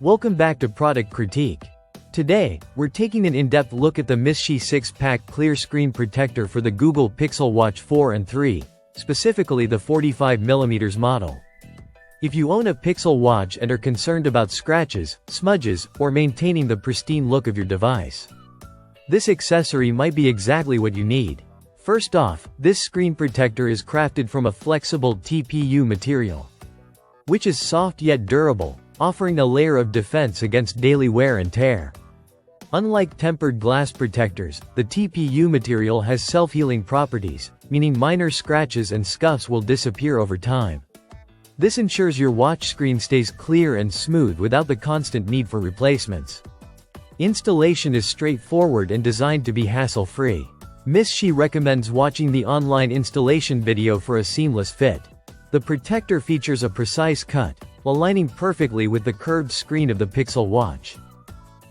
Welcome back to Product Critique. Today, we're taking an in-depth look at the Misxi 6-pack clear screen protector for the Google Pixel Watch 4 and 3, specifically the 45mm model. If you own a Pixel Watch and are concerned about scratches, smudges, or maintaining the pristine look of your device, this accessory might be exactly what you need. First off, this screen protector is crafted from a flexible TPU material, which is soft yet durable, offering a layer of defense against daily wear and tear. Unlike tempered glass protectors, the TPU material has self-healing properties, meaning minor scratches and scuffs will disappear over time. This ensures your watch screen stays clear and smooth without the constant need for replacements. Installation is straightforward and designed to be hassle-free. Misxi recommends watching the online installation video for a seamless fit. The protector features a precise cut, aligning perfectly with the curved screen of the Pixel Watch,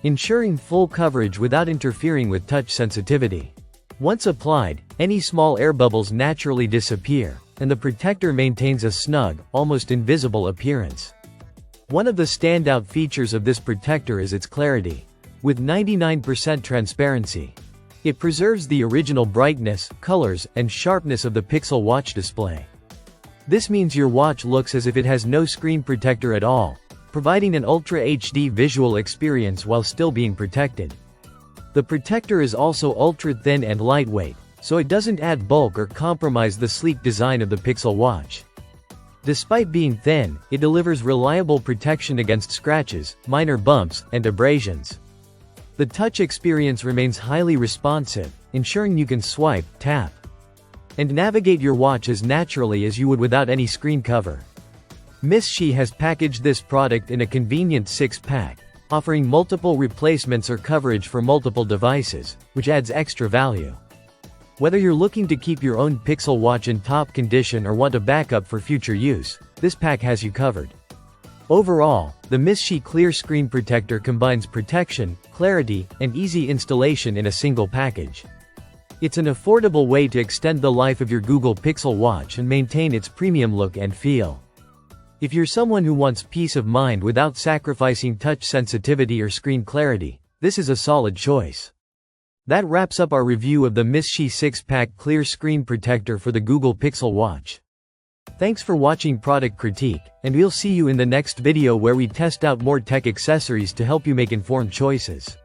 ensuring full coverage without interfering with touch sensitivity. Once applied, any small air bubbles naturally disappear, and the protector maintains a snug, almost invisible appearance. One of the standout features of this protector is its clarity. With 99% transparency, it preserves the original brightness, colors, and sharpness of the Pixel Watch display. This means your watch looks as if it has no screen protector at all, providing an Ultra HD visual experience while still being protected. The protector is also ultra-thin and lightweight, so it doesn't add bulk or compromise the sleek design of the Pixel Watch. Despite being thin, it delivers reliable protection against scratches, minor bumps, and abrasions. The touch experience remains highly responsive, ensuring you can swipe, tap, and navigate your watch as naturally as you would without any screen cover. Misxi has packaged this product in a convenient 6-pack, offering multiple replacements or coverage for multiple devices, which adds extra value. Whether you're looking to keep your own Pixel Watch in top condition or want a backup for future use, this pack has you covered. Overall, the Misxi Clear Screen Protector combines protection, clarity, and easy installation in a single package. It's an affordable way to extend the life of your Google Pixel Watch and maintain its premium look and feel. If you're someone who wants peace of mind without sacrificing touch sensitivity or screen clarity, this is a solid choice. That wraps up our review of the Misxi 6-pack clear screen protector for the Google Pixel Watch. Thanks for watching Product Critique, and we'll see you in the next video where we test out more tech accessories to help you make informed choices.